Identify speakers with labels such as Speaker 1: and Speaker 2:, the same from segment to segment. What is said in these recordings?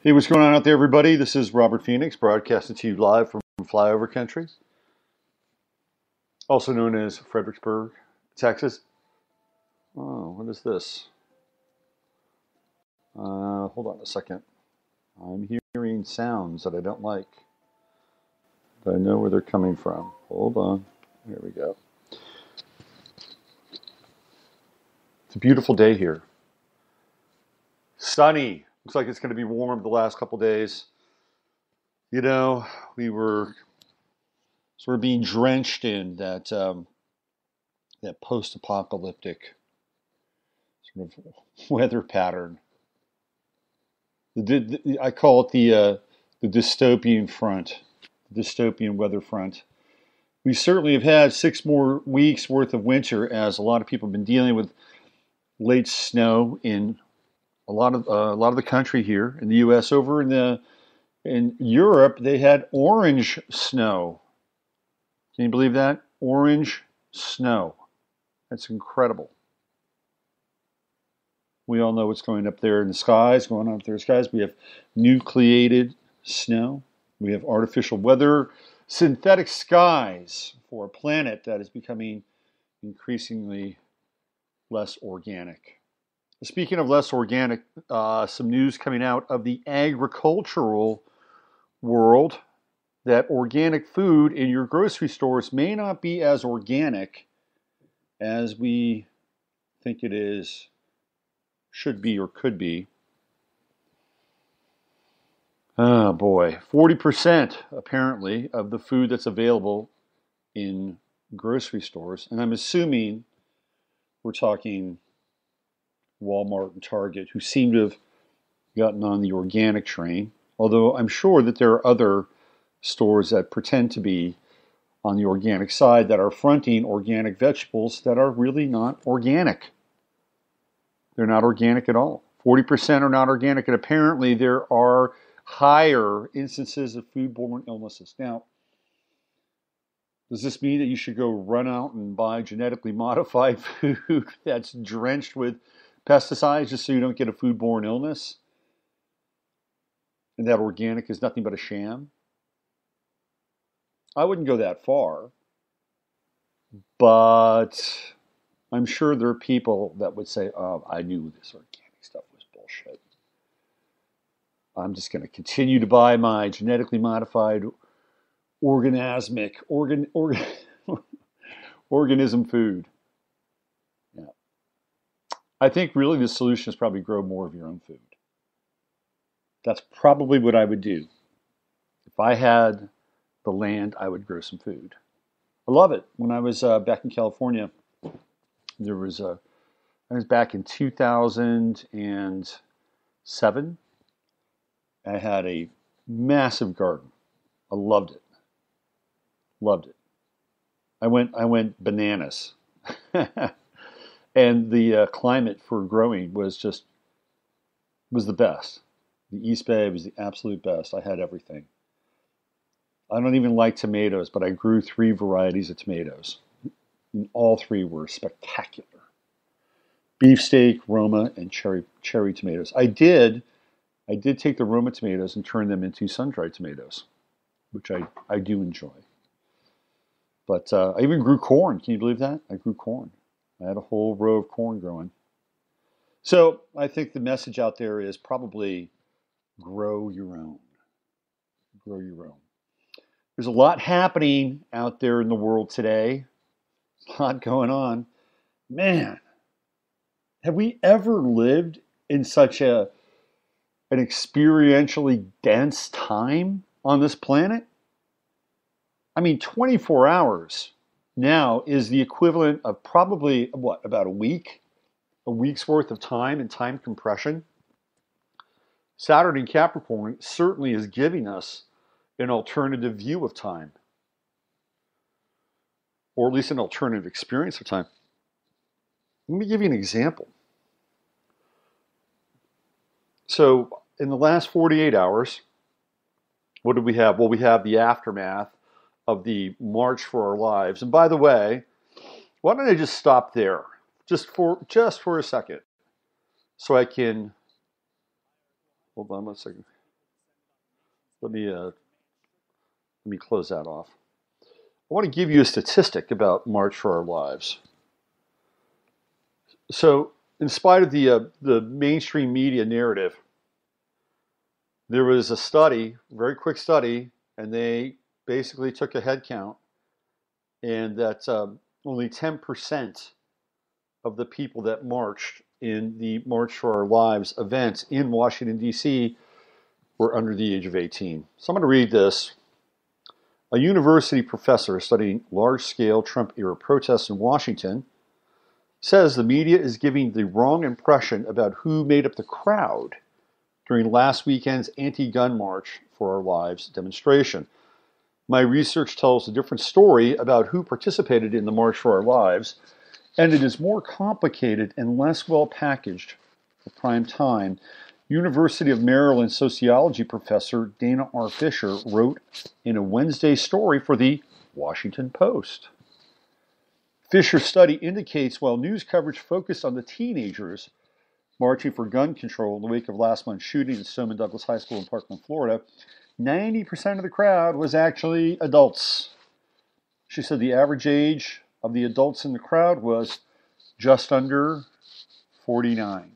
Speaker 1: Hey, what's going on out there, everybody? This is Robert Phoenix, broadcasting to you live from Flyover Country, also known as Fredericksburg, Texas. Oh, what is this? Hold on a second. I'm hearing sounds that I don't like, but I know where they're coming from. Hold on. Here we go. It's a beautiful day here. Sunny. Looks like it's going to be warm the last couple days. You know, we were sort of being drenched in that post-apocalyptic sort of weather pattern. I call it the dystopian front, the dystopian weather front. We certainly have had 6 more weeks worth of winter, as a lot of people have been dealing with late snow in a lot of the country here in the U.S. Over in Europe, they had orange snow. Can you believe that? Orange snow. That's incredible. We all know what's going up there in the skies, going on up there in the skies. We have nucleated snow. We have artificial weather, synthetic skies for a planet that is becoming increasingly less organic. Speaking of less organic, some news coming out of the agricultural world that organic food in your grocery stores may not be as organic as we think it is, should be, or could be. Oh boy, 40% apparently of the food that's available in grocery stores, and I'm assuming we're talking Walmart and Target, who seem to have gotten on the organic train, although I'm sure that there are other stores that pretend to be on the organic side that are fronting organic vegetables that are really not organic. They're not organic at all. 40% are not organic, and apparently there are higher instances of foodborne illnesses. Now, does this mean that you should go run out and buy genetically modified food that's drenched with pesticides just so you don't get a foodborne illness? And that organic is nothing but a sham? I wouldn't go that far, but I'm sure there are people that would say, oh, I knew this organic stuff was bullshit. I'm just going to continue to buy my genetically modified organism food. Yeah. I think really the solution is probably grow more of your own food. That's probably what I would do. If I had the land, I would grow some food. I love it. When I was back in California, I was back in 2007. I had a massive garden. I loved it. Loved it. I went bananas. And the climate for growing was the best. The East Bay was the absolute best. I had everything. I don't even like tomatoes, but I grew 3 varieties of tomatoes. And all 3 were spectacular. Beefsteak, Roma, and cherry tomatoes. I did take the Roma tomatoes and turn them into sun-dried tomatoes, which I do enjoy. But I even grew corn. Can you believe that? I grew corn. I had a whole row of corn growing. So I think the message out there is probably grow your own. Grow your own. There's a lot happening out there in the world today. A lot going on. Man, have we ever lived in such an experientially dense time on this planet? I mean, 24 hours now is the equivalent of probably, about a week's worth of time and time compression. Saturn in Capricorn certainly is giving us an alternative view of time, or at least an alternative experience of time. Let me give you an example. So in the last 48 hours, what do we have? Well, we have the aftermath of the March for Our Lives. And by the way, why don't I just stop there just for a second so I can, hold on one second. let me close that off. I want to give you a statistic about March for Our Lives. So, in spite of the mainstream media narrative, there was a study, very quick study, and they basically took a head count, and that only 10% of the people that marched in the March for Our Lives event in Washington, D.C. were under the age of 18. So I'm going to read this. A university professor studying large-scale Trump-era protests in Washington says the media is giving the wrong impression about who made up the crowd during last weekend's anti-gun March for Our Lives demonstration. My research tells a different story about who participated in the March for Our Lives, and it is more complicated and less well packaged for prime time. University of Maryland sociology professor Dana R. Fisher wrote in a Wednesday story for the Washington Post. Fisher's study indicates while news coverage focused on the teenagers marching for gun control in the wake of last month's shooting at Stoneman Douglas High School in Parkland, Florida, 90% of the crowd was actually adults. She said the average age of the adults in the crowd was just under 49.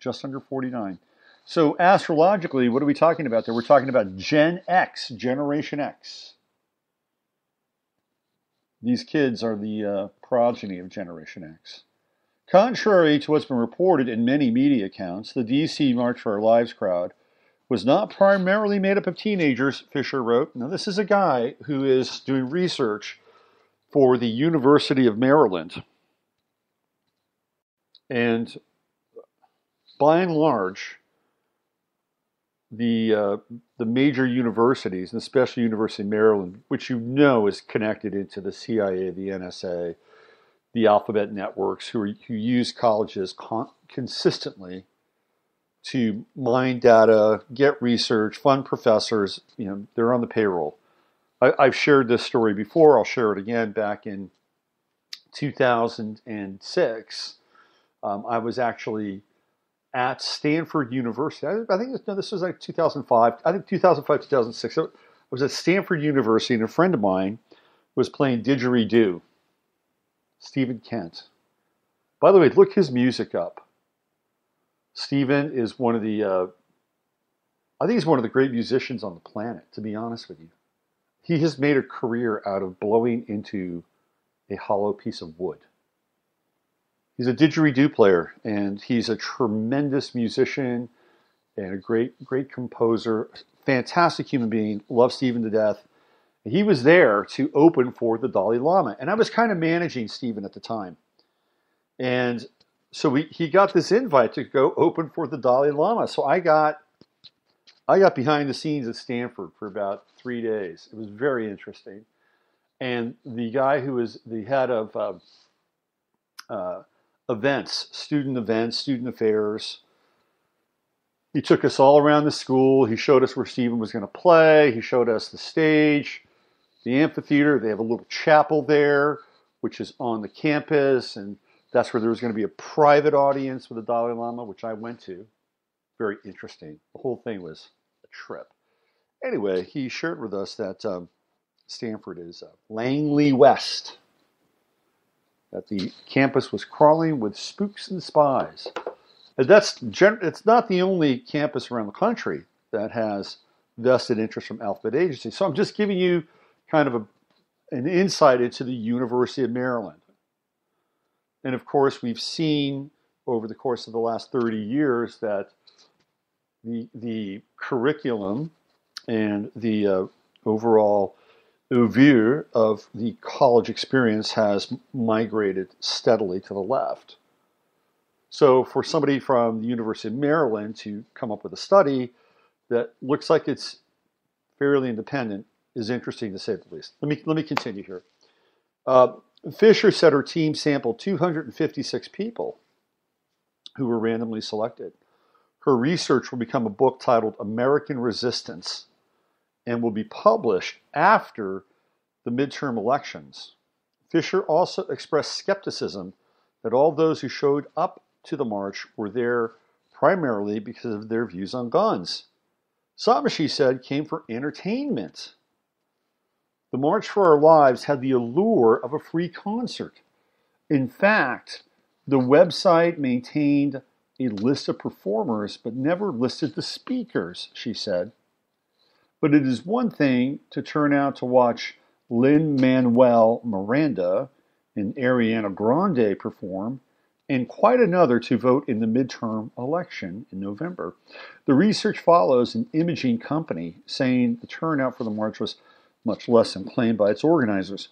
Speaker 1: Just under 49. So astrologically, what are we talking about there? We're talking about Gen X, Generation X. These kids are the progeny of Generation X. Contrary to what's been reported in many media accounts, the D.C. March for Our Lives crowd was not primarily made up of teenagers, Fisher wrote. Now, this is a guy who is doing research for the University of Maryland. And by and large, the major universities, and especially University of Maryland, which you know is connected into the CIA, the NSA, the alphabet networks, who use colleges consistently to mine data, get research, fund professors. They're on the payroll. I've shared this story before. I'll share it again. Back in 2006, I was actually at Stanford University. I think this was like 2005. I think 2005, 2006. I was at Stanford University, and a friend of mine was playing didgeridoo. Stephen Kent. By the way, look his music up. Stephen is one of the, I think he's one of the great musicians on the planet, to be honest with you. He has made a career out of blowing into a hollow piece of wood. He's a didgeridoo player, and he's a tremendous musician and a great composer, fantastic human being, loves Stephen to death. He was there to open for the Dalai Lama, and I was kind of managing Stephen at the time. And so he got this invite to go open for the Dalai Lama. So I got behind the scenes at Stanford for about 3 days. It was very interesting. And the guy who was the head of events, student affairs, he took us all around the school. He showed us where Stephen was going to play. He showed us the stage, the amphitheater. They have a little chapel there, which is on the campus, and that's where there was going to be a private audience with the Dalai Lama, which I went to. Very interesting. The whole thing was a trip. Anyway, he shared with us that Stanford is Langley West, that the campus was crawling with spooks and spies. And it's not the only campus around the country that has vested interest from Alphabet Agency. So I'm just giving you kind of an insight into the University of Maryland. And of course, we've seen over the course of the last 30 years that the curriculum and the overall view of the college experience has migrated steadily to the left. So for somebody from the University of Maryland to come up with a study that looks like it's fairly independent is interesting, to say the least. Let me continue here. Fisher said her team sampled 256 people who were randomly selected. Her research will become a book titled American Resistance and will be published after the midterm elections. Fisher also expressed skepticism that all those who showed up to the march were there primarily because of their views on guns. Some, she said, came for entertainment. The March for Our Lives had the allure of a free concert. In fact, the website maintained a list of performers but never listed the speakers, she said. But it is one thing to turn out to watch Lin-Manuel Miranda and Ariana Grande perform, and quite another to vote in the midterm election in November. The research follows an imaging company saying the turnout for the march was much less than claimed by its organizers.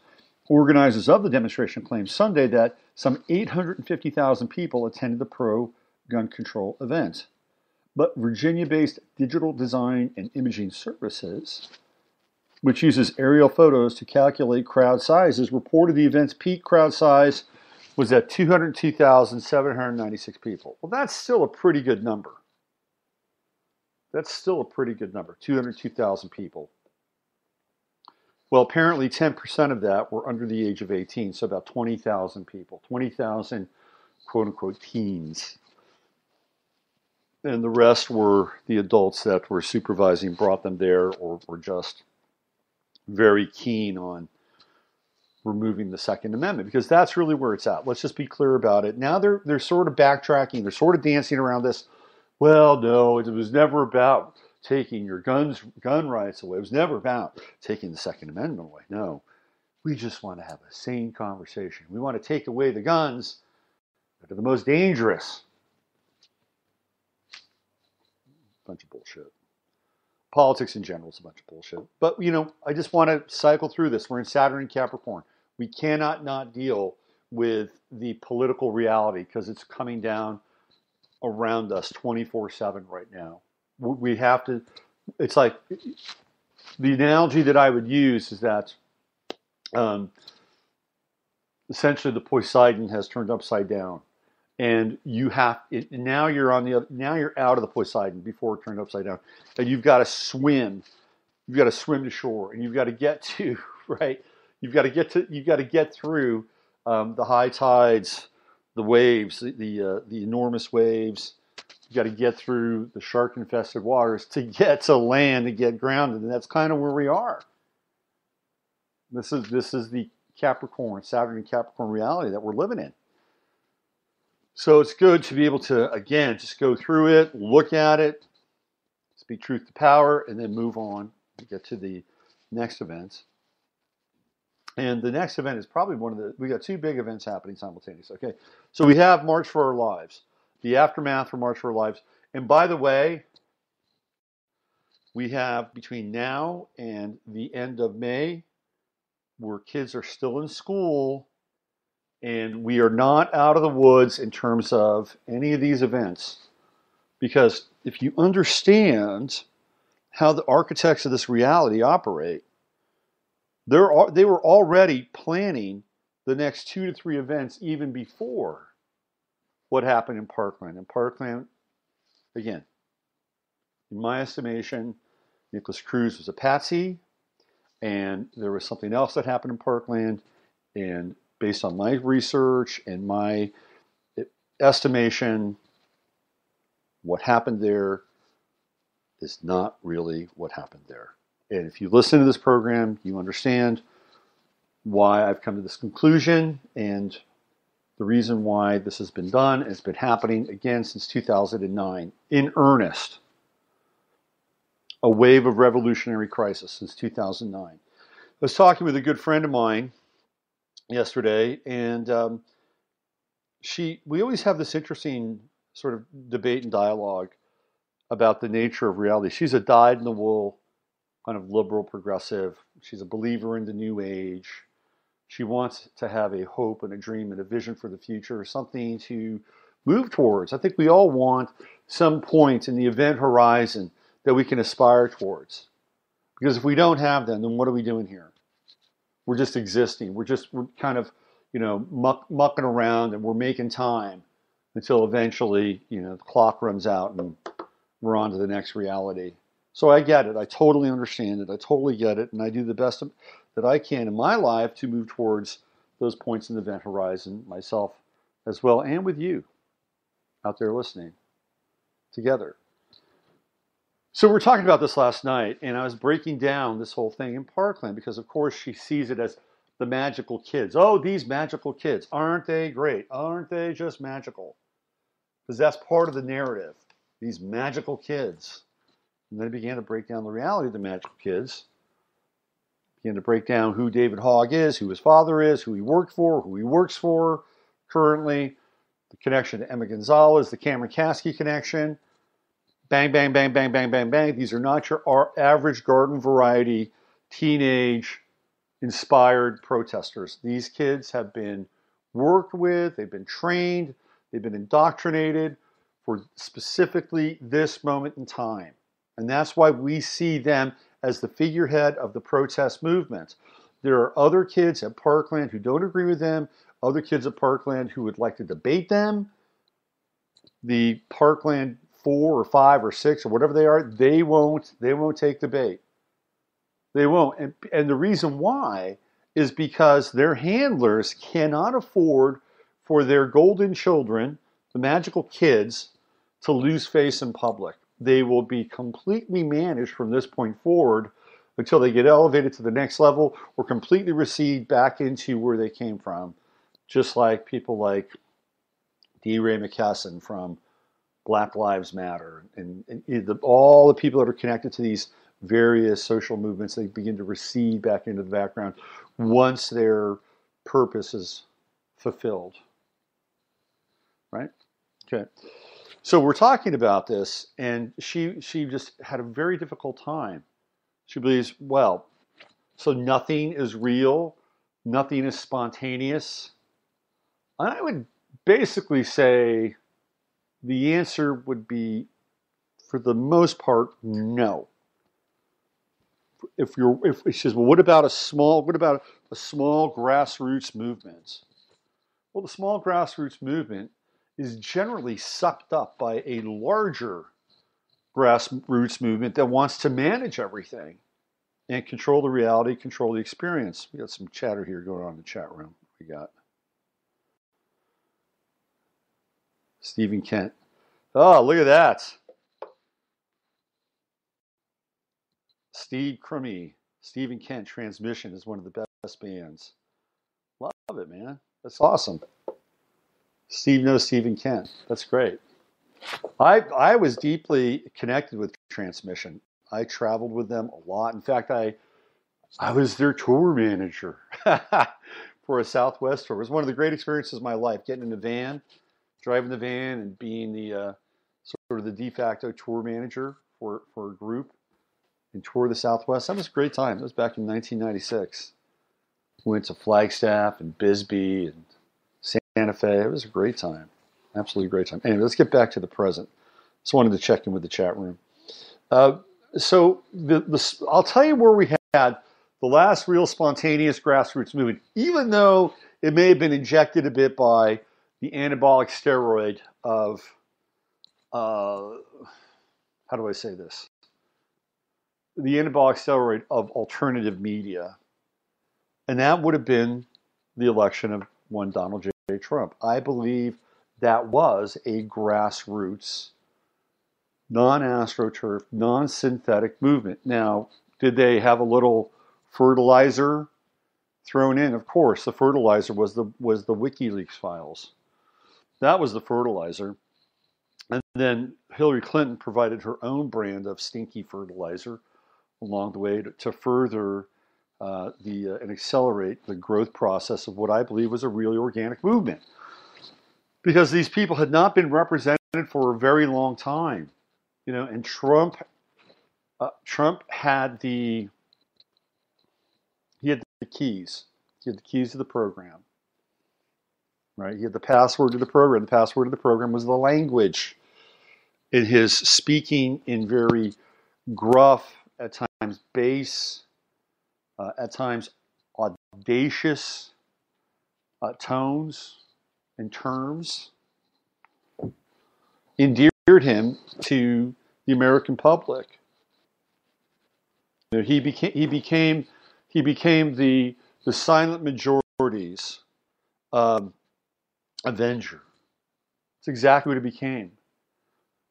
Speaker 1: Organizers of the demonstration claimed Sunday that some 850,000 people attended the pro-gun control event. But Virginia-based Digital Design and Imaging Services, which uses aerial photos to calculate crowd sizes, reported the event's peak crowd size was at 202,796 people. Well, that's still a pretty good number. 202,000 people. Well, apparently 10% of that were under the age of 18, so about 20,000 people, 20,000 quote-unquote teens. And the rest were the adults that were supervising, brought them there, or were just very keen on removing the Second Amendment, because that's really where it's at. Let's just be clear about it. Now they're sort of backtracking. They're sort of dancing around this. Well, no, it was never about taking your gun rights away. It was never about taking the Second Amendment away. No, we just want to have a sane conversation. We want to take away the guns that are the most dangerous. Bunch of bullshit. Politics in general is a bunch of bullshit. But, I just want to cycle through this. We're in Saturn and Capricorn. We cannot not deal with the political reality because it's coming down around us 24/7 right now. We have to, it's like, the analogy that I would use is that essentially the Poseidon has turned upside down. And now you're out of the Poseidon before it turned upside down. And you've got to swim. You've got to swim to shore, and you've got to get to, right? You've got to get through the high tides, the waves, the enormous waves. You've got to get through the shark-infested waters to get to land and get grounded, and that's kind of where we are. This is the Capricorn, Saturn and Capricorn reality that we're living in. So it's good to be able to, again, just go through it, look at it, speak truth to power, and then move on to get to the next events. And the next event is probably we got two big events happening simultaneously. Okay, so we have March for Our Lives, the aftermath for March for Our Lives. And by the way, we have between now and the end of May, where kids are still in school, and we are not out of the woods in terms of any of these events. Because if you understand how the architects of this reality operate, they were already planning the next 2 to 3 events even before what happened in Parkland. And Parkland, again, in my estimation, Nicholas Cruz was a patsy, and there was something else that happened in Parkland, and based on my research and my estimation, what happened there is not really what happened there. And if you listen to this program, you understand why I've come to this conclusion and the reason why this has been done. It's been happening again since 2009 in earnest. A wave of revolutionary crisis since 2009. I was talking with a good friend of mine yesterday, and we always have this interesting sort of debate and dialogue about the nature of reality. She's a dyed-in-the-wool kind of liberal progressive. She's a believer in the new age. She wants to have a hope and a dream and a vision for the future, something to move towards. I think we all want some point in the event horizon that we can aspire towards. Because if we don't have them, then what are we doing here? We're just existing. We're kind of, mucking around, and we're making time until eventually, the clock runs out and we're on to the next reality. So I get it. I totally understand it. I totally get it. And I do the best that I can in my life to move towards those points in the event horizon myself as well, and with you out there listening together. So we were talking about this last night, and I was breaking down this whole thing in Parkland because, of course, she sees it as the magical kids. Oh, these magical kids. Aren't they great? Aren't they just magical? Because that's part of the narrative. These magical kids. And then it began to break down the reality of the magical kids. Began to break down who David Hogg is, who his father is, who he worked for, who he works for currently, the connection to Emma Gonzalez, the Cameron Kasky connection. Bang, bang, bang, bang, bang, bang, bang. These are not your average garden variety, teenage, inspired protesters. These kids have been worked with, they've been trained, they've been indoctrinated for specifically this moment in time. And that's why we see them as the figurehead of the protest movement. There are other kids at Parkland who don't agree with them, other kids at Parkland who would like to debate them. The Parkland 4 or 5 or 6 or whatever they are, they won't take the bait. They won't. And the reason why is because their handlers cannot afford for their golden children, the magical kids, to lose face in public. They will be completely managed from this point forward until they get elevated to the next level or completely recede back into where they came from. Just like people like D. Ray McKesson from Black Lives Matter and all the people that are connected to these various social movements, they begin to recede back into the background once their purpose is fulfilled. Right? Okay. So we're talking about this, and she just had a very difficult time. She believes, well, so nothing is real, nothing is spontaneous. And I would basically say the answer would be, for the most part, no. If she says, well, what about a small grassroots movement? Well, the small grassroots movement is generally sucked up by a larger grassroots movement that wants to manage everything and control the reality, control the experience. We got some chatter here going on in the chat room. We got Stephen Kent. Oh, look at that. Steve Crummy, Stephen Kent, Transmission is one of the best bands. Love it, man. That's awesome. Steve knows Stephen Kent. That's great. I was deeply connected with Transmission. I traveled with them a lot. In fact, I was their tour manager for a Southwest tour. It was one of the great experiences of my life, getting in the van, driving the van, and being the sort of the de facto tour manager for a group and tour the Southwest. That was a great time. It was back in 1996. We went to Flagstaff and Bisbee and Santa Fe. It was a great time. Absolutely great time. Anyway, let's get back to the present. Just wanted to check in with the chat room. So I'll tell you where we had the last real spontaneous grassroots movement, even though it may have been injected a bit by the anabolic steroid of, how do I say this? The anabolic steroid of alternative media. And that would have been the election of one Donald J. Trump. I believe that was a grassroots, non-astroturf, non-synthetic movement. Now, did they have a little fertilizer thrown in? Of course, the fertilizer was the WikiLeaks files. That was the fertilizer. And then Hillary Clinton provided her own brand of stinky fertilizer along the way to further and accelerate the growth process of what I believe was a really organic movement. Because these people had not been represented for a very long time, and Trump had the keys. He had the keys to the program, right? He had the password to the program. The password to the program was the language. In his speaking in very gruff, at times base, at times audacious tones and terms, endeared him to the American public. He became the silent majority's avenger. It's exactly what he became.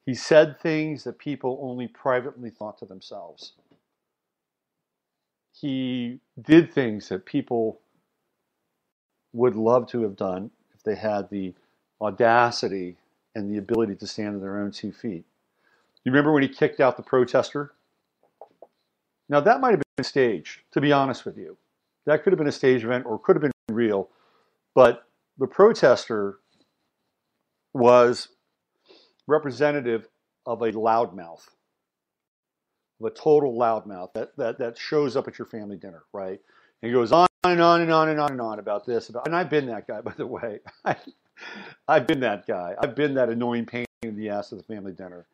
Speaker 1: He said things that people only privately thought to themselves. He did things that people would love to have done if they had the audacity and the ability to stand on their own 2 feet. You remember when he kicked out the protester? Now, that might have been staged, to be honest with you. That could have been a stage event or could have been real. But the protester was representative of a loudmouth, of a total loudmouth that shows up at your family dinner, right? And he goes on and on and on and on and on about this. And I've been that guy, by the way. I've been that guy. I've been that annoying pain in the ass of the family dinner.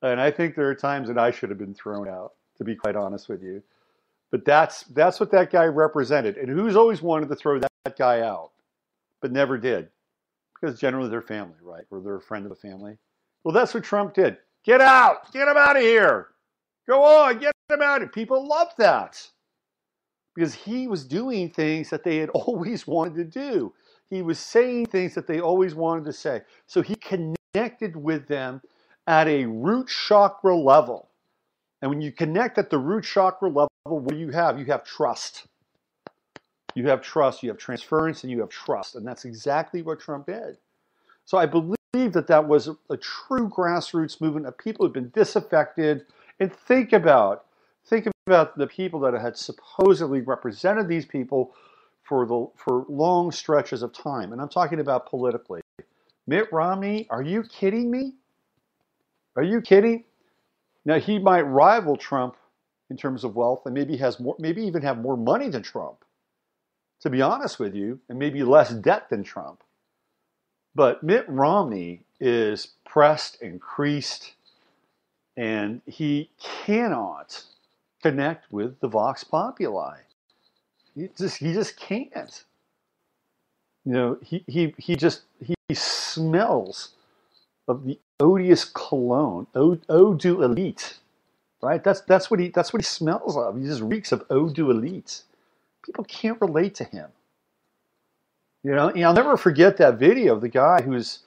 Speaker 1: And I think there are times that I should have been thrown out, to be quite honest with you. But that's what that guy represented. And who's always wanted to throw that guy out, but never did? Because generally they're family, right? Or they're a friend of the family. Well, that's what Trump did. Get out! Get him out of here! Go on, get him out of here. People loved that. Because he was doing things that they had always wanted to do. He was saying things that they always wanted to say. So he connected with them at a root chakra level. And when you connect at the root chakra level, what do you have? You have trust. You have trust, you have transference, and you have trust. And that's exactly what Trump did. So I believe that was a true grassroots movement of people who had been disaffected. And think about the people that had supposedly represented these people for long stretches of time. And I'm talking about politically. Mitt Romney, are you kidding me? Are you kidding? Now, he might rival Trump in terms of wealth and maybe even have more money than Trump, to be honest with you, and maybe less debt than Trump. But Mitt Romney is pressed and creased, and he cannot connect with the Vox Populi. He just can't. You know, he smells of the odious cologne, eau de elite, right? That's what he smells of. He just reeks of eau de elite. People can't relate to him. You know, and I'll never forget that video of the guy he's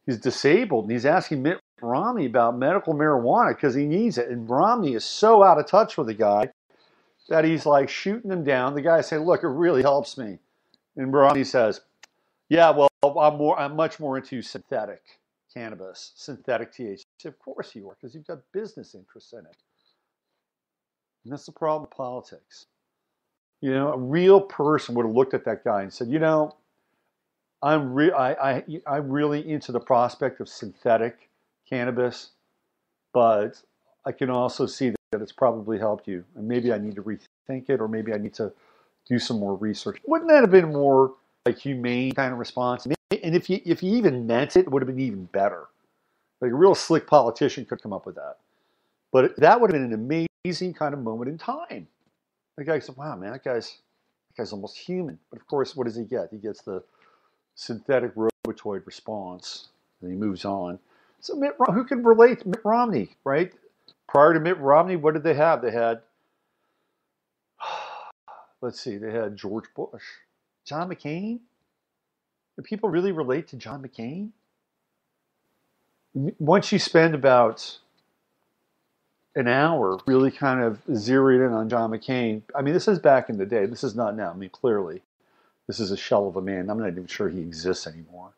Speaker 1: disabled and he's asking Mitt Romney about medical marijuana because he needs it, and Romney is so out of touch with the guy that he's like shooting him down. The guy said, "Look, it really helps me," and Romney says, "Yeah, well, I'm much more into synthetic cannabis, synthetic THC." Of course you are, because you've got business interests in it. And that's the problem with politics. You know, a real person would have looked at that guy and said, you know, I'm really into the prospect of synthetic cannabis, but I can also see that it's probably helped you. And maybe I need to rethink it, or maybe I need to do some more research. Wouldn't that have been more like humane kind of response? And if he even meant it, it would have been even better. Like a real slick politician could come up with that. But that would have been an amazing kind of moment in time. The guy said, wow, man, that guy's almost human. But of course, what does he get? He gets the synthetic robotoid response, and he moves on. So who can relate to Mitt Romney, right? Prior to Mitt Romney, what did they have? They had, let's see, they had George Bush. John McCain? Do people really relate to John McCain? Once you spend about an hour really kind of zeroed in on John McCain, I mean, this is back in the day. This is not now. I mean, clearly, this is a shell of a man. I'm not even sure he exists anymore.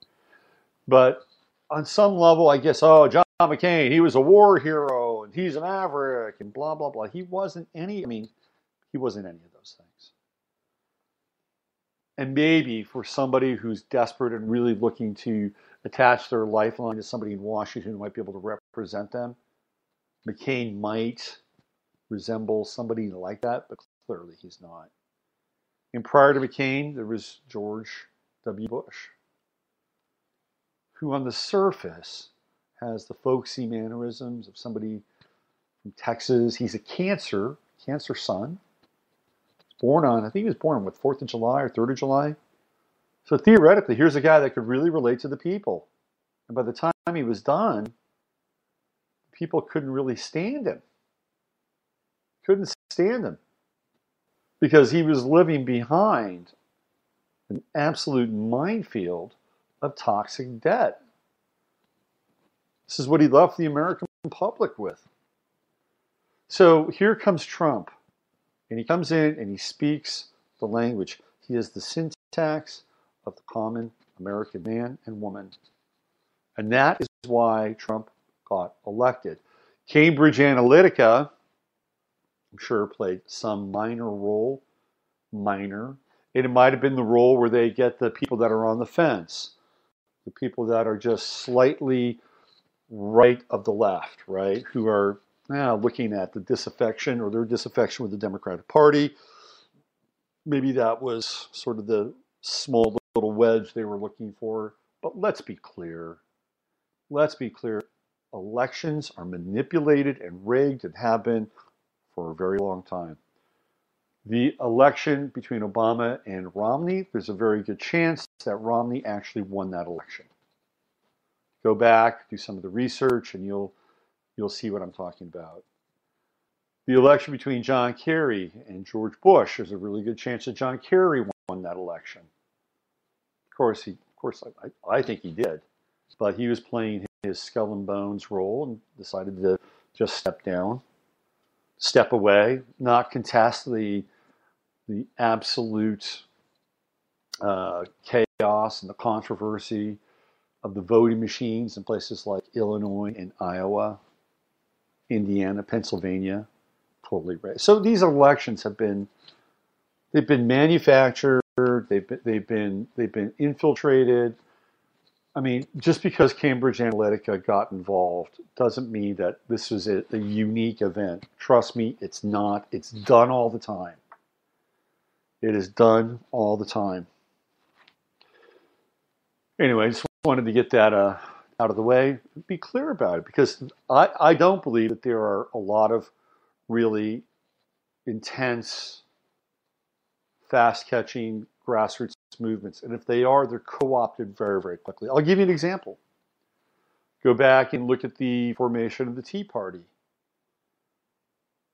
Speaker 1: But on some level, I guess, oh, John McCain, he was a war hero, and he's an maverick, and blah, blah, blah. He wasn't any of those things. And maybe for somebody who's desperate and really looking to attach their lifeline to somebody in Washington who might be able to represent them, McCain might resemble somebody like that, but clearly he's not. And prior to McCain, there was George W. Bush, who on the surface has the folksy mannerisms of somebody from Texas. He's a cancer son. I think he was born on, 4th of July or 3rd of July. So theoretically, here's a guy that could really relate to the people. And by the time he was done, people couldn't really stand him. Couldn't stand him. Because he was living behind an absolute minefield of toxic debt. This is what he left the American public with. So here comes Trump, and he comes in and he speaks the language. He has the syntax of the common American man and woman. And that is why Trump got elected. Cambridge Analytica, I'm sure, played some minor role. Minor. It might have been the role where they get the people that are on the fence, the people that are just slightly right of the left, right, who are looking at the disaffection or their disaffection with the Democratic Party. Maybe that was sort of the small little wedge they were looking for. But let's be clear. Let's be clear. Elections are manipulated and rigged and have been for a very long time. The election between Obama and Romney, there's a very good chance that Romney actually won that election. Go back, do some of the research, and you'll see what I'm talking about. The election between John Kerry and George Bush, there's a really good chance that John Kerry won that election. Of course, I think he did, but he was playing his skull and bones role and decided to just step away, not contest the absolute chaos and the controversy of the voting machines in places like Illinois and Iowa, Indiana, Pennsylvania, totally right. So these elections they've been manufactured, they've been infiltrated. I mean, just because Cambridge Analytica got involved doesn't mean that this was a unique event. Trust me, it's not. It's done all the time. It is done all the time. Anyway, I just wanted to get that out of the way. Be clear about it, because I don't believe that there are a lot of really intense, fast-catching grassroots movements. And if they are, they're co-opted very, very quickly. I'll give you an example. Go back and look at the formation of the Tea Party.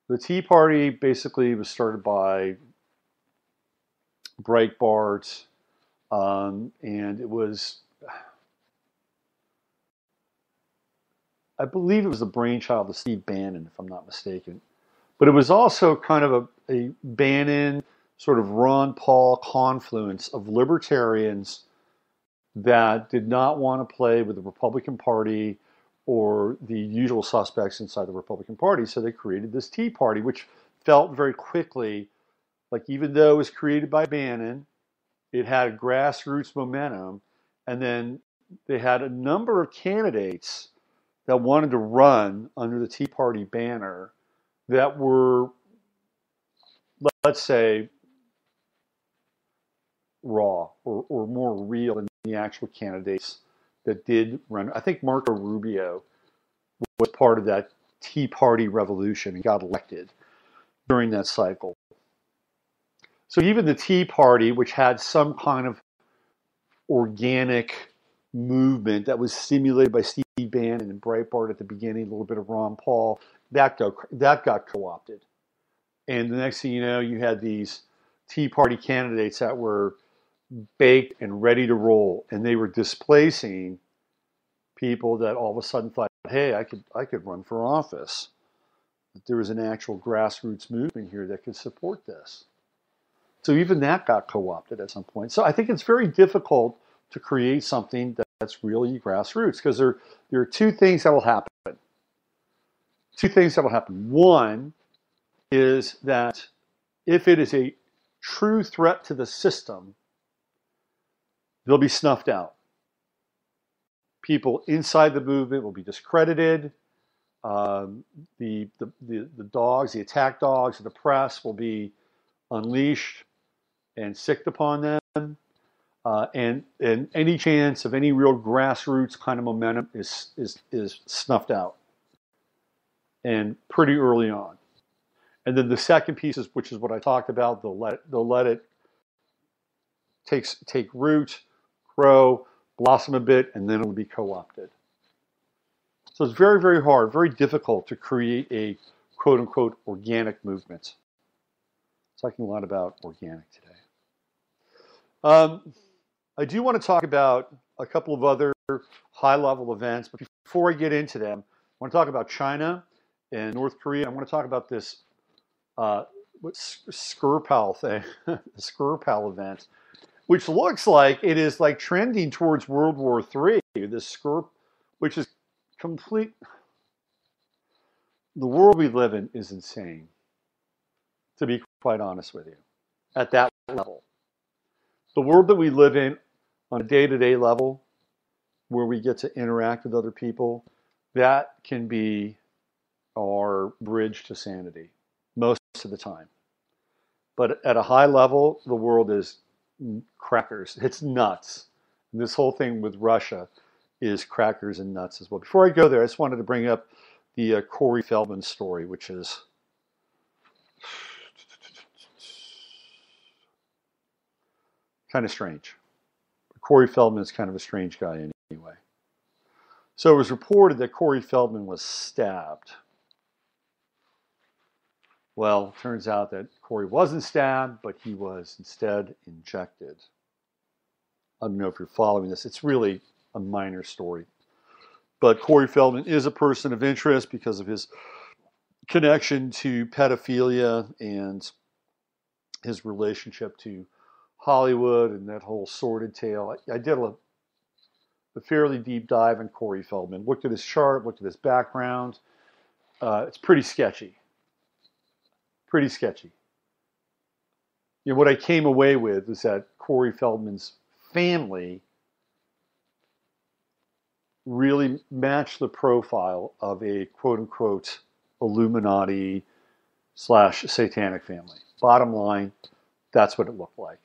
Speaker 1: The Tea Party basically was started by Breitbart, and it was, I believe it was the brainchild of Steve Bannon, if I'm not mistaken. But it was also kind of a Bannon sort of Ron Paul confluence of libertarians that did not want to play with the Republican Party or the usual suspects inside the Republican Party. So they created this Tea Party, which felt very quickly like, even though it was created by Bannon, it had a grassroots momentum. And then they had a number of candidates that wanted to run under the Tea Party banner that were, let's say, raw or more real than the actual candidates that did run. I think Marco Rubio was part of that Tea Party revolution and got elected during that cycle. So even the Tea Party, which had some kind of organic movement that was stimulated by Steve Bannon and Breitbart at the beginning, a little bit of Ron Paul, that got co-opted. And the next thing you know, you had these Tea Party candidates that were baked and ready to roll, and they were displacing people that all of a sudden thought, hey, I could run for office. That there was an actual grassroots movement here that could support this. So even that got co-opted at some point. So I think it's very difficult to create something that's really grassroots, because there are two things that will happen. Two things that will happen. One is that if it is a true threat to the system, they'll be snuffed out. People inside the movement will be discredited. The dogs, the attack dogs of the press will be unleashed and sicked upon them. And any chance of any real grassroots kind of momentum is snuffed out, and pretty early on. And then the second piece is, which is what I talked about, they'll let it take root, grow, blossom a bit, and then it'll be co-opted. So it's very, very hard, very difficult to create a quote-unquote organic movement. Talking a lot about organic today. I do want to talk about a couple of other high-level events. But before I get into them, I want to talk about China and North Korea. I want to talk about this Skripal thing, the Skripal event, which looks like it is like trending towards World War III. This Skrip, which is complete. The world we live in is insane, to be quite honest with you, at that level. The world that we live in on a day-to-day level, where we get to interact with other people, that can be our bridge to sanity most of the time. But at a high level, the world is crackers. It's nuts. And this whole thing with Russia is crackers and nuts as well. Before I go there, I just wanted to bring up the Corey Feldman story, which is kind of strange. Corey Feldman is kind of a strange guy anyway. So it was reported that Corey Feldman was stabbed. Well, it turns out that Corey wasn't stabbed, but he was instead injected. I don't know if you're following this. It's really a minor story. But Corey Feldman is a person of interest because of his connection to pedophilia and his relationship to Hollywood and that whole sordid tale. I did a fairly deep dive on Corey Feldman. Looked at his chart, looked at his background. It's pretty sketchy. Pretty sketchy. You know, what I came away with is that Corey Feldman's family really matched the profile of a quote-unquote Illuminati / satanic family. Bottom line, that's what it looked like.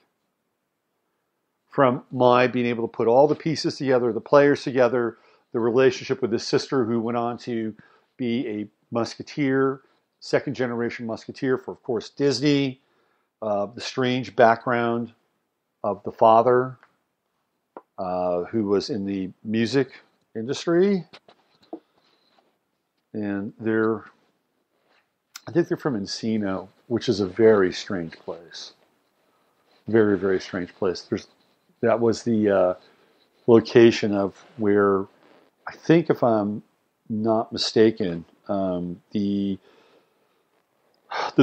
Speaker 1: From my being able to put all the pieces together, the players together, the relationship with his sister who went on to be a musketeer, second generation musketeer for, of course, Disney, the strange background of the father who was in the music industry. And I think they're from Encino, which is a very strange place. Very, very strange place. That was the location of where, I think if I'm not mistaken, the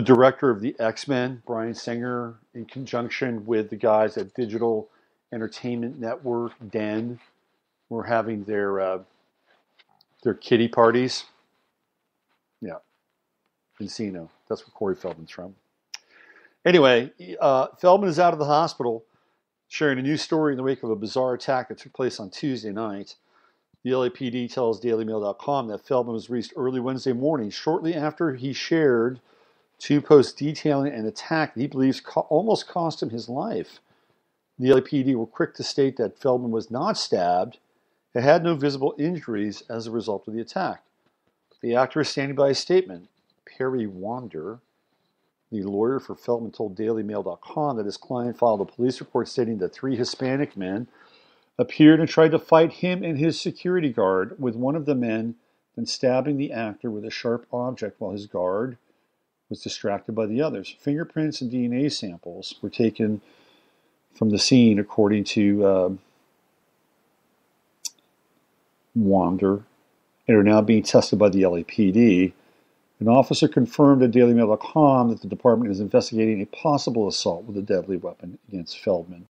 Speaker 1: director of the X-Men, Bryan Singer, in conjunction with the guys at Digital Entertainment Network, Den, were having their kiddie parties. Yeah, Encino. That's where Corey Feldman's from. Anyway, Feldman is out of the hospital, sharing a new story in the wake of a bizarre attack that took place on Tuesday night. The LAPD tells DailyMail.com that Feldman was released early Wednesday morning, shortly after he shared 2 posts detailing an attack that he believes almost cost him his life. The LAPD were quick to state that Feldman was not stabbed and had no visible injuries as a result of the attack. The actor is standing by his statement. Perry Wander, the lawyer for Feldman, told DailyMail.com that his client filed a police report stating that 3 Hispanic men appeared and tried to fight him and his security guard, with one of the men then stabbing the actor with a sharp object while his guard was distracted by the others. Fingerprints and DNA samples were taken from the scene, according to Wander, and are now being tested by the LAPD. An officer confirmed at DailyMail.com that the department is investigating a possible assault with a deadly weapon against Feldman.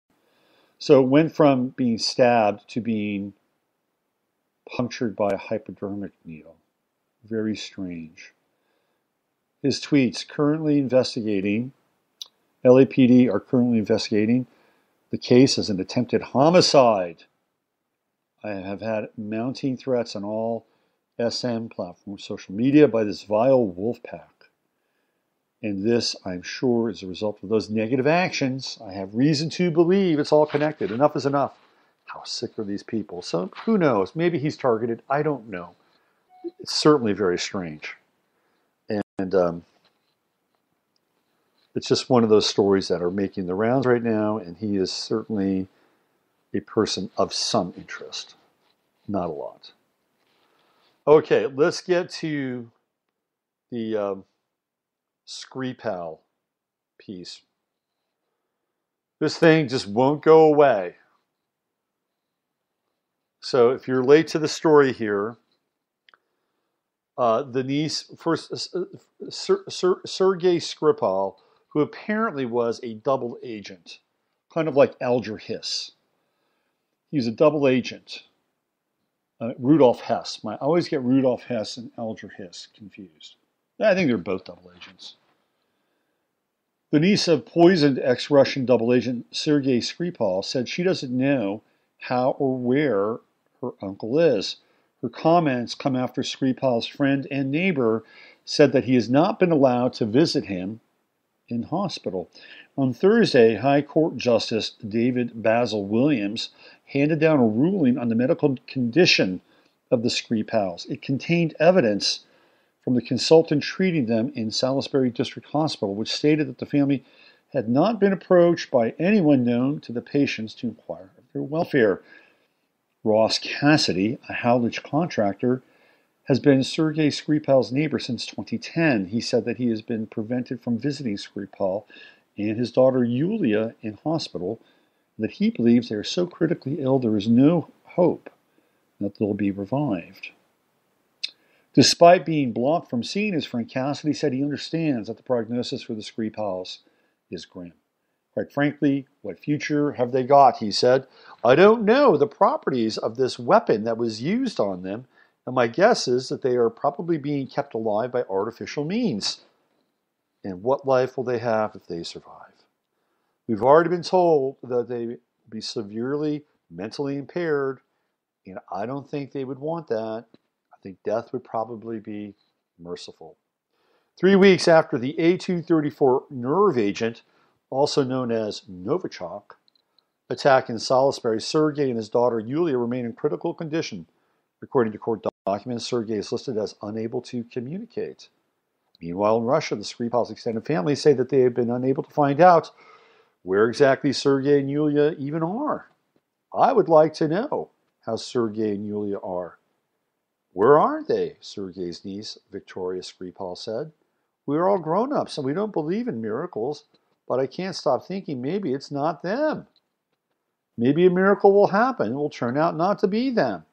Speaker 1: So it went from being stabbed to being punctured by a hypodermic needle. Very strange. His tweets, LAPD are currently investigating the case as an attempted homicide. I have had mounting threats on all SM platforms, social media, by this vile wolf pack. And this, I'm sure, is a result of those negative actions. I have reason to believe it's all connected. Enough is enough. How sick are these people? So who knows? Maybe he's targeted. I don't know. It's certainly very strange. And it's just one of those stories that are making the rounds right now, and he is certainly a person of some interest. Not a lot. Okay, let's get to the Skripal piece. This thing just won't go away. So if you're late to the story here, the niece, first, Sergei Skripal, who apparently was a double agent, kind of like Alger Hiss. He's a double agent. Rudolf Hess. I always get Rudolf Hess and Alger Hiss confused. I think they're both double agents. The niece of poisoned ex-Russian double agent Sergei Skripal said she doesn't know how or where her uncle is. Her comments come after Skripal's friend and neighbor said that he has not been allowed to visit him in hospital. On Thursday, High Court Justice David Basil Williams handed down a ruling on the medical condition of the Skripals. It contained evidence from the consultant treating them in Salisbury District Hospital, which stated that the family had not been approached by anyone known to the patients to inquire of their welfare. Ross Cassidy, a haulage contractor, has been Sergei Skripal's neighbor since 2010. He said that he has been prevented from visiting Skripal and his daughter Yulia in hospital, that he believes they are so critically ill there is no hope that they'll be revived. Despite being blocked from seeing his friend, Cassidy said he understands that the prognosis for the Skripals is grim. Quite frankly, what future have they got, he said. I don't know the properties of this weapon that was used on them, and my guess is that they are probably being kept alive by artificial means. And what life will they have if they survive? We've already been told that they will be severely mentally impaired, and I don't think they would want that. I think death would probably be merciful. 3 weeks after the A234 nerve agent, also known as Novichok, attack in Salisbury, Sergei and his daughter Yulia remain in critical condition. According to court documents, Sergei is listed as unable to communicate. Meanwhile, in Russia, the Skripal's extended family say that they have been unable to find out where exactly Sergei and Yulia even are. I would like to know how Sergei and Yulia are. Where are they? Sergei's niece, Victoria Skripal, said. We are all grown-ups and we don't believe in miracles, but I can't stop thinking maybe it's not them. Maybe a miracle will happen and it will turn out not to be them.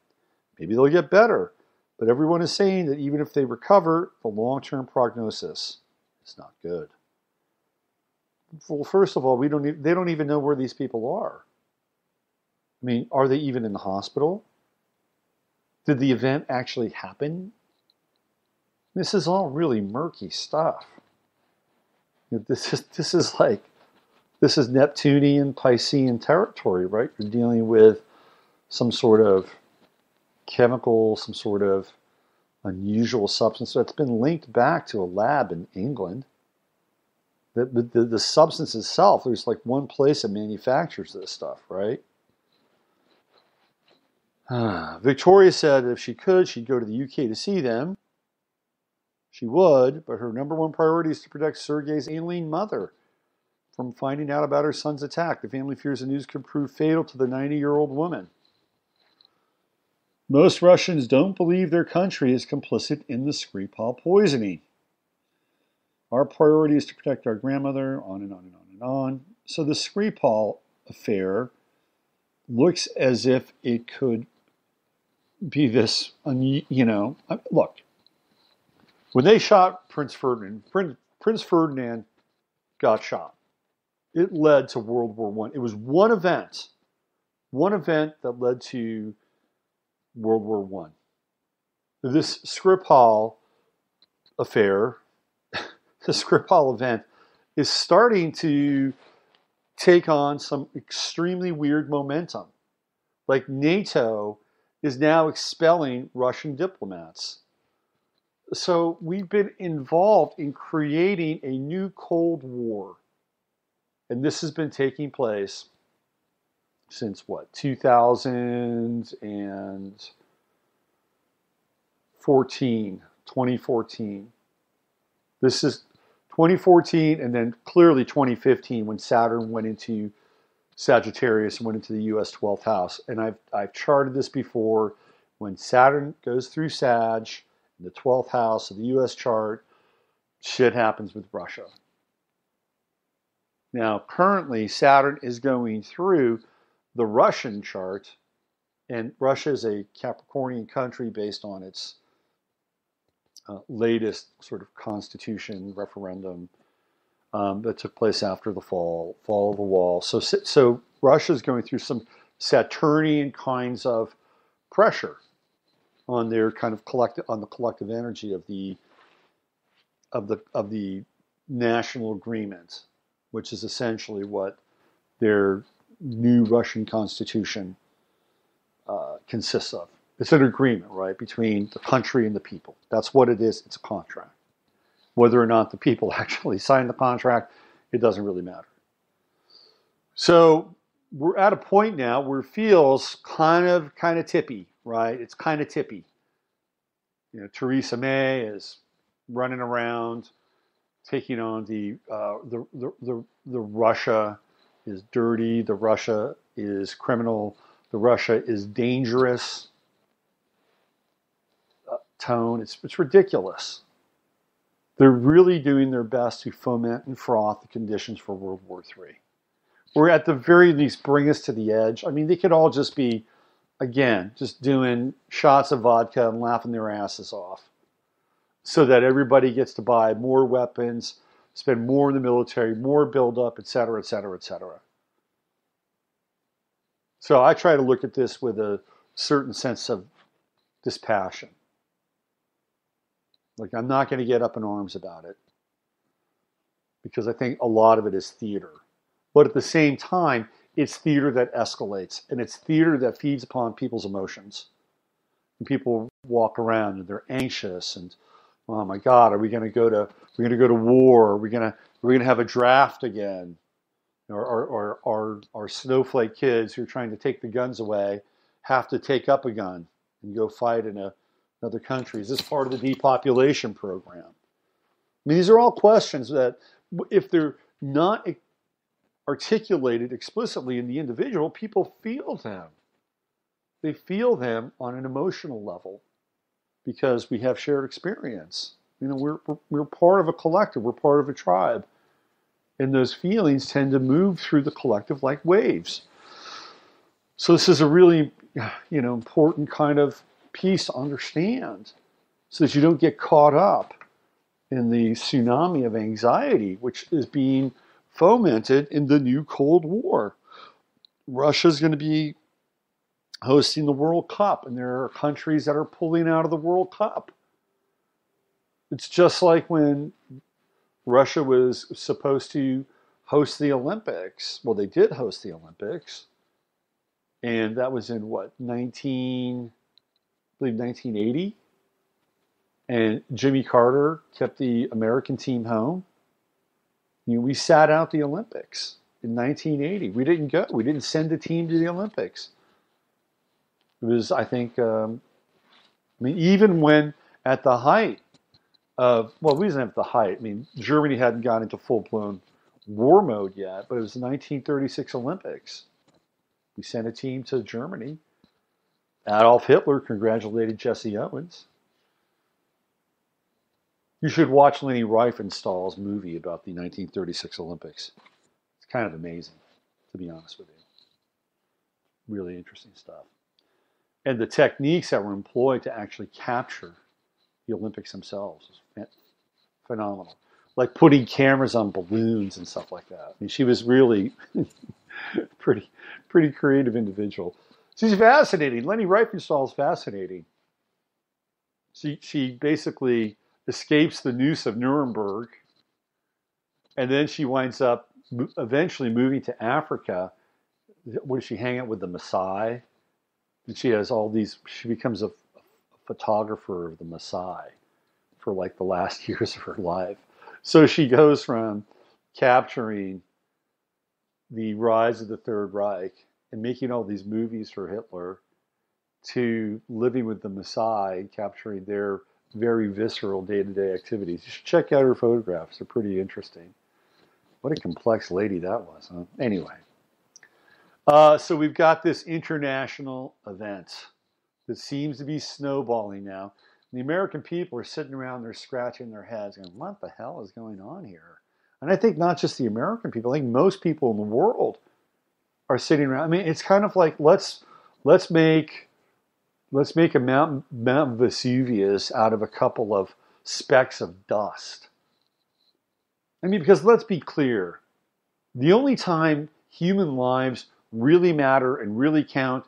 Speaker 1: Maybe they'll get better, but everyone is saying that even if they recover, the long-term prognosis is not good. Well, first of all, they don't even know where these people are. I mean, are they even in the hospital? Did the event actually happen? This is all really murky stuff. This is Neptunian, Piscean territory, right? You're dealing with some sort of chemical, some sort of unusual substance that's been linked back to a lab in England. The substance itself, there's like one place that manufactures this stuff, right? Victoria said if she could, she'd go to the UK to see them. She would, but her number one priority is to protect Sergei's ailing mother from finding out about her son's attack. The family fears the news could prove fatal to the 90-year-old woman. Most Russians don't believe their country is complicit in the Skripal poisoning. Our priority is to protect our grandmother, on and on and on and on. So the Skripal affair looks as if it could be this, look, when they shot Prince Ferdinand, Prince Ferdinand got shot. It led to World War I. It was one event that led to World War I. This Skripal affair, the Skripal event, is starting to take on some extremely weird momentum. Like NATO is now expelling Russian diplomats. So we've been involved in creating a new Cold War. And this has been taking place since 2014. This is 2014 and then clearly 2015 when Saturn went into Sagittarius and went into the US 12th house. And I've charted this before. When Saturn goes through Sag in the 12th house of the US chart, shit happens with Russia. Now, currently, Saturn is going through the Russian chart And Russia is a Capricornian country based on its latest sort of constitution referendum that took place after the fall of the wall. So Russia is going through some Saturnian kinds of pressure on their kind of collective energy of the national agreement, which is essentially what their new Russian constitution consists of. It's an agreement, right, between the country and the people. That's what it is. It's a contract. Whether or not the people actually sign the contract, it doesn't really matter. So we're at a point now where it feels kind of tippy, right? It's kind of tippy. You know, Theresa May is running around, taking on the Russia is dirty, the Russia is criminal, the Russia is dangerous tone. It's ridiculous. They're really doing their best to foment and froth the conditions for World War III. Or at the very least bring us to the edge. I mean, they could all just be, again, just doing shots of vodka and laughing their asses off so that everybody gets to buy more weapons, spend more in the military, more buildup, et cetera, et cetera, et cetera. So I try to look at this with a certain sense of dispassion. Like, I'm not going to get up in arms about it because I think a lot of it is theater. But at the same time, it's theater that escalates, and it's theater that feeds upon people's emotions. And people walk around and they're anxious and, oh my God, are we going to go to war? Are we going to have a draft again? Or our snowflake kids who are trying to take the guns away have to take up a gun and go fight in another country? Is this part of the depopulation program? I mean, these are all questions that, if they're not articulated explicitly in the individual, people feel them. They feel them on an emotional level because we have shared experience. You know, we're part of a collective. We're part of a tribe. And those feelings tend to move through the collective like waves. So this is a really, important kind of piece to understand so that you don't get caught up in the tsunami of anxiety, which is being fomented in the new Cold War. Russia's going to be hosting the World Cup, and there are countries that are pulling out of the World Cup. It's just like when Russia was supposed to host the Olympics. Well, they did host the Olympics. And that was in what, 1980? And Jimmy Carter kept the American team home. You know, we sat out the Olympics in 1980. We didn't go. We didn't send a team to the Olympics. It was, I think, even when at the height we didn't have the height. I mean, Germany hadn't gone into full-blown war mode yet, but it was the 1936 Olympics. We sent a team to Germany. Adolf Hitler congratulated Jesse Owens. You should watch Leni Riefenstahl's movie about the 1936 Olympics. It's kind of amazing, to be honest with you. Really interesting stuff. And the techniques that were employed to actually capture the Olympics themselves was phenomenal. Like putting cameras on balloons and stuff like that. I mean, she was really pretty creative individual. She's fascinating. Leni Riefenstahl is fascinating. She basically escapes the noose of Nuremberg, and then she winds up eventually moving to Africa. Where does she hang out with the Maasai? And she has all these. She becomes a photographer of the Maasai for like the last years of her life. So she goes from capturing the rise of the Third Reich and making all these movies for Hitler to living with the Maasai and capturing their very visceral day-to-day activities. You should check out her photographs. They're pretty interesting. What a complex lady that was, huh? Anyway. So we've got this international event that seems to be snowballing now. The American people are sitting around there scratching their heads going, what the hell is going on here? And I think not just the American people, I think most people in the world are sitting around. I mean, it's kind of like, let's let's make a Mount Vesuvius out of a couple of specks of dust. I mean, because let's be clear, the only time human lives really matter and really count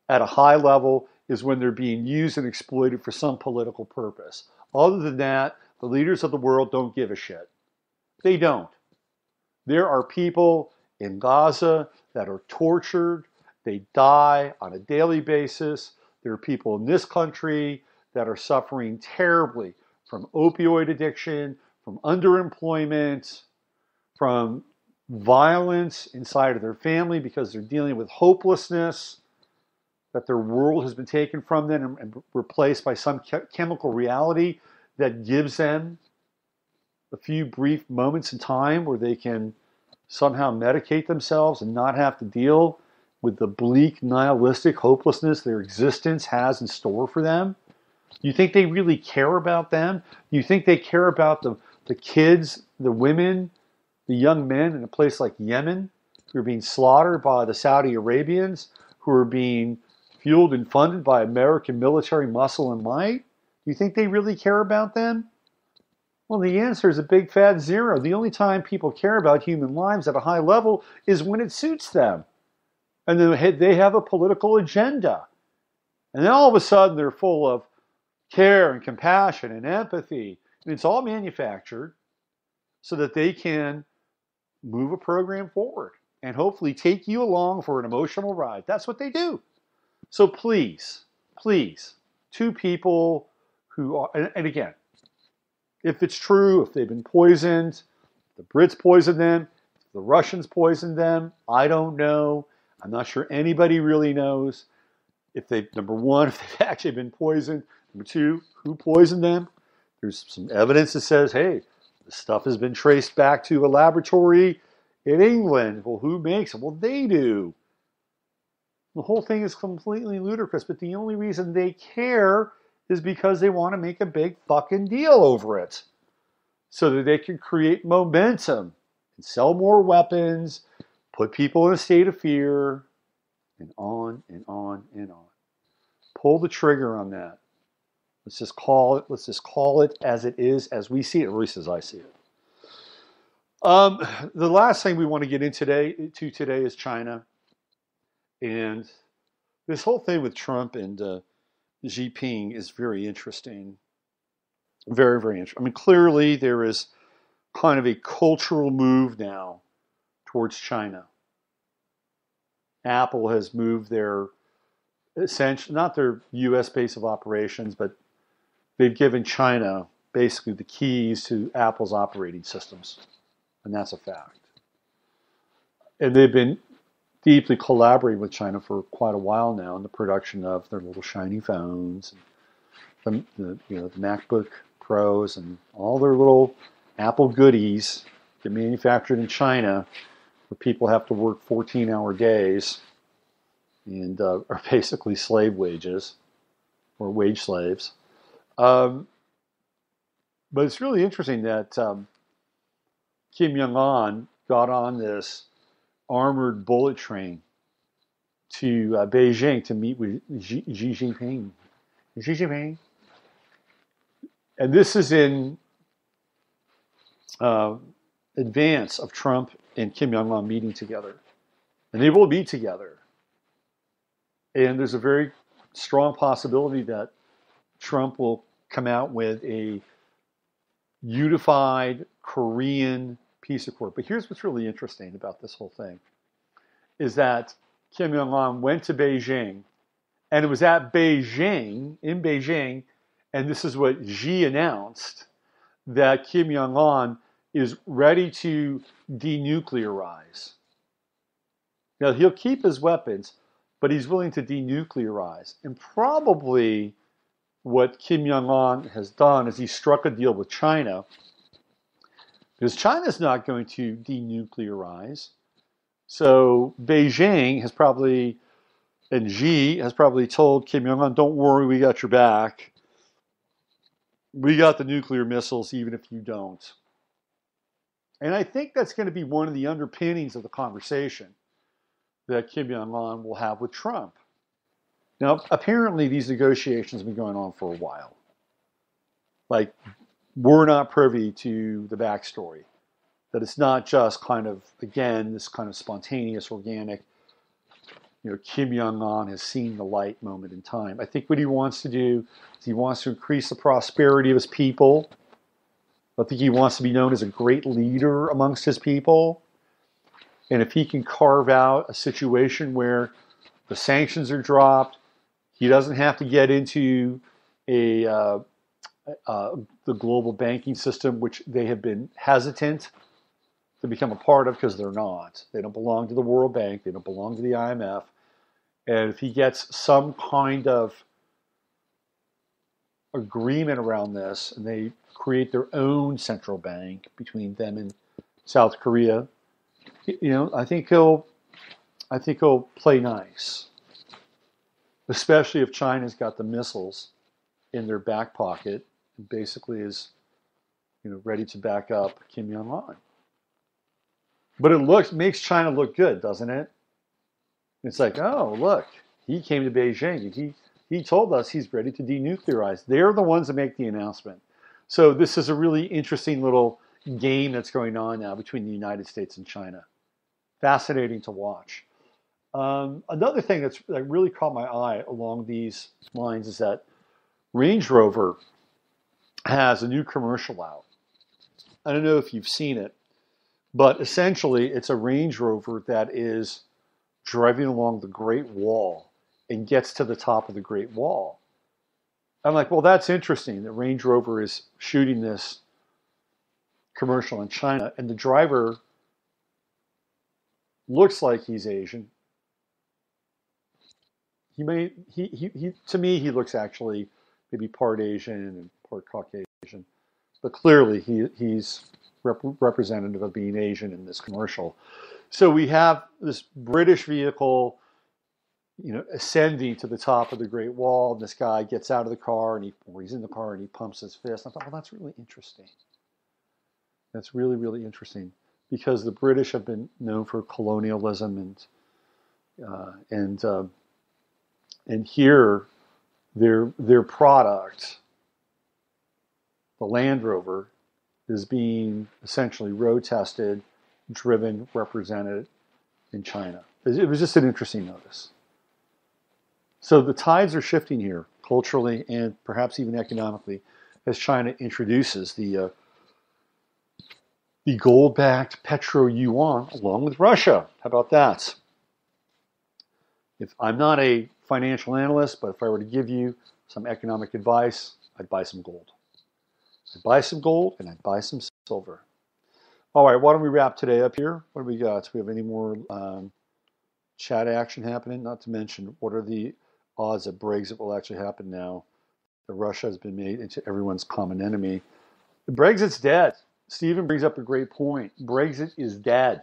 Speaker 1: at a high level is when they're being used and exploited for some political purpose. Other than that, the leaders of the world don't give a shit. They don't. There are people in Gaza that are tortured. They die on a daily basis. There are people in this country that are suffering terribly from opioid addiction, from underemployment, from violence inside of their family because they're dealing with hopelessness, that their world has been taken from them and replaced by some chemical reality that gives them a few brief moments in time where they can somehow medicate themselves and not have to deal with the bleak, nihilistic hopelessness their existence has in store for them? Do you think they really care about them? Do you think they care about the kids, the women, the young men in a place like Yemen who are being slaughtered by the Saudi Arabians, who are being fueled and funded by American military muscle and might? Do you think they really care about them? Well, the answer is a big fat zero. The only time people care about human lives at a high level is when it suits them. And then they have a political agenda. And then all of a sudden they're full of care and compassion and empathy. And it's all manufactured so that they can move a program forward and hopefully take you along for an emotional ride. That's what they do. So please, two people who are, and again, if it's true, if they've been poisoned, the Brits poisoned them, the Russians poisoned them, I don't know. I'm not sure anybody really knows. If they, number one, if they've actually been poisoned. Number two, who poisoned them? There's some evidence that says, hey, the stuff has been traced back to a laboratory in England. Well, who makes it? Well, they do. The whole thing is completely ludicrous, but the only reason they care is because they want to make a big fucking deal over it so that they can create momentum and sell more weapons, put people in a state of fear, and on and on and on. Pull the trigger on that. Let's just call it as it is, as we see it, or at least as I see it. The last thing we want to get into today is China. And this whole thing with Trump and Xi Jinping is very interesting. Very, very interesting. I mean, clearly there is kind of a cultural move now towards China. Apple has moved their, essentially, not their U.S. base of operations, but they've given China basically the keys to Apple's operating systems. And that's a fact. And they've been deeply collaborating with China for quite a while now in the production of their little shiny phones, and the MacBook Pros, and all their little Apple goodies get manufactured in China, where people have to work 14-hour days and are basically slave wages or wage slaves. But it's really interesting that Kim Jong-un got on this armored bullet train to Beijing to meet with Xi Jinping. Xi Jinping. And this is in advance of Trump and Kim Jong-un meeting together. And they will meet together. And there's a very strong possibility that Trump will come out with a unified Korean peace accord. But here's what's really interesting about this whole thing, is that Kim Jong-un went to Beijing, and it was at Beijing, in Beijing, and this is what Xi announced, that Kim Jong-un is ready to denuclearize. Now, he'll keep his weapons, but he's willing to denuclearize. And probably what Kim Jong-un has done is he struck a deal with China, because China's not going to denuclearize. So Beijing has probably, and Xi has probably told Kim Jong-un, don't worry, we got your back. We got the nuclear missiles even if you don't. And I think that's going to be one of the underpinnings of the conversation that Kim Jong-un will have with Trump. Now, apparently, these negotiations have been going on for a while. Like, we're not privy to the backstory. That it's not just kind of, again, this kind of spontaneous, organic, Kim Jong-un has seen the light moment in time. I think what he wants to do is he wants to increase the prosperity of his people. I think he wants to be known as a great leader amongst his people. And if he can carve out a situation where the sanctions are dropped, he doesn't have to get into the global banking system, which they have been hesitant to become a part of because they're not. They don't belong to the World Bank. They don't belong to the IMF. And if he gets some kind of agreement around this, and they create their own central bank between them and South Korea, I think he'll play nice, especially if China's got the missiles in their back pocket and basically is, ready to back up Kim Jong-un. But it makes China look good, doesn't it? It's like, oh, look, he came to Beijing and he told us he's ready to denuclearize. They're the ones that make the announcement. So this is a really interesting little game that's going on now between the United States and China. Fascinating to watch. Another thing that really caught my eye along these lines is that Range Rover has a new commercial out. I don't know if you've seen it, but essentially it's a Range Rover that is driving along the Great Wall and gets to the top of the Great Wall. I'm like, well, that's interesting. The Range Rover is shooting this commercial in China, and the driver looks like he's Asian. To me, he looks actually maybe part Asian and part Caucasian, but clearly he's representative of being Asian in this commercial. So we have this British vehicle, ascending to the top of the Great Wall. And this guy gets out of the car he's in the car and he pumps his fist. I thought, well, that's really interesting. That's really, really interesting because the British have been known for colonialism and here their product, the Land Rover, is being essentially road tested, driven, represented in China. It was just an interesting notice. So the tides are shifting here, culturally and perhaps even economically, as China introduces the gold-backed petro-yuan along with Russia. How about that? If I'm not a financial analyst, but if I were to give you some economic advice, I'd buy some gold. I'd buy some gold and I'd buy some silver. All right, why don't we wrap today up here? What do we got? Do we have any more chat action happening? Not to mention, what are the odds that Brexit will actually happen now that Russia has been made into everyone's common enemy? Brexit's dead. Stephen brings up a great point. Brexit is dead.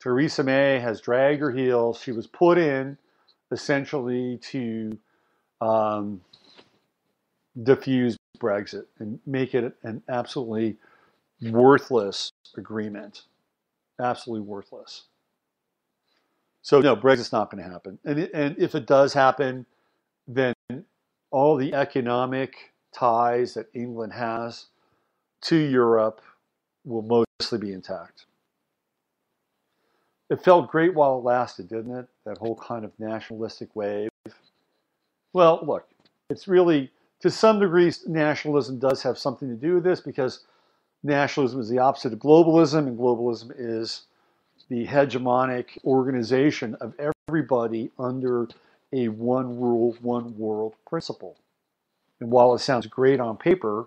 Speaker 1: Theresa May has dragged her heels. She was put in essentially to diffuse Brexit and make it an absolutely worthless agreement. Absolutely worthless. So no, Brexit's not going to happen. And if it does happen, then all the economic ties that England has to Europe will mostly be intact. It felt great while it lasted, didn't it? That whole kind of nationalistic wave. Well, look, it's really, to some degree, nationalism does have something to do with this because nationalism is the opposite of globalism, and globalism is the hegemonic organization of everybody under a one rule, one world principle. And while it sounds great on paper,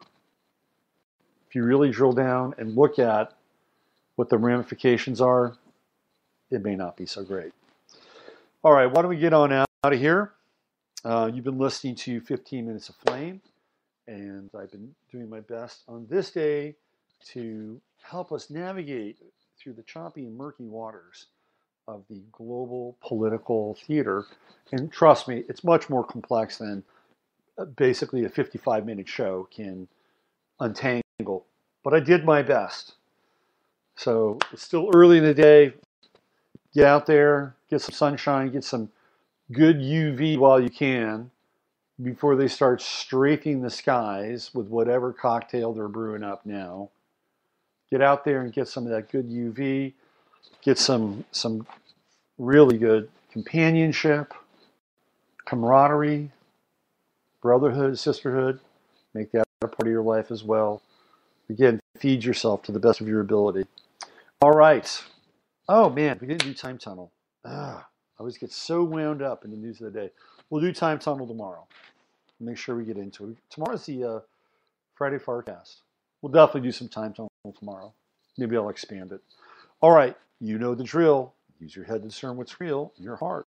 Speaker 1: if you really drill down and look at what the ramifications are, it may not be so great. All right, why don't we get on out of here? You've been listening to 15 Minutes of Flame, and I've been doing my best on this day to help us navigate through the choppy and murky waters of the global political theater. And trust me, it's much more complex than basically a 55-minute show can untangle. But I did my best. So it's still early in the day. Get out there, get some sunshine, get some good UV while you can before they start strafing the skies with whatever cocktail they're brewing up now. Get out there and get some of that good UV. Get some really good companionship, camaraderie, brotherhood, sisterhood. Make that a part of your life as well. Again, feed yourself to the best of your ability. All right. Oh man, we didn't do time tunnel. I always get so wound up in the news of the day. We'll do time tunnel tomorrow. Make sure we get into it. Tomorrow's the Friday forecast. We'll definitely do some time tunnel tomorrow. Maybe I'll expand it. All right, you know the drill. Use your head to discern what's real in your heart.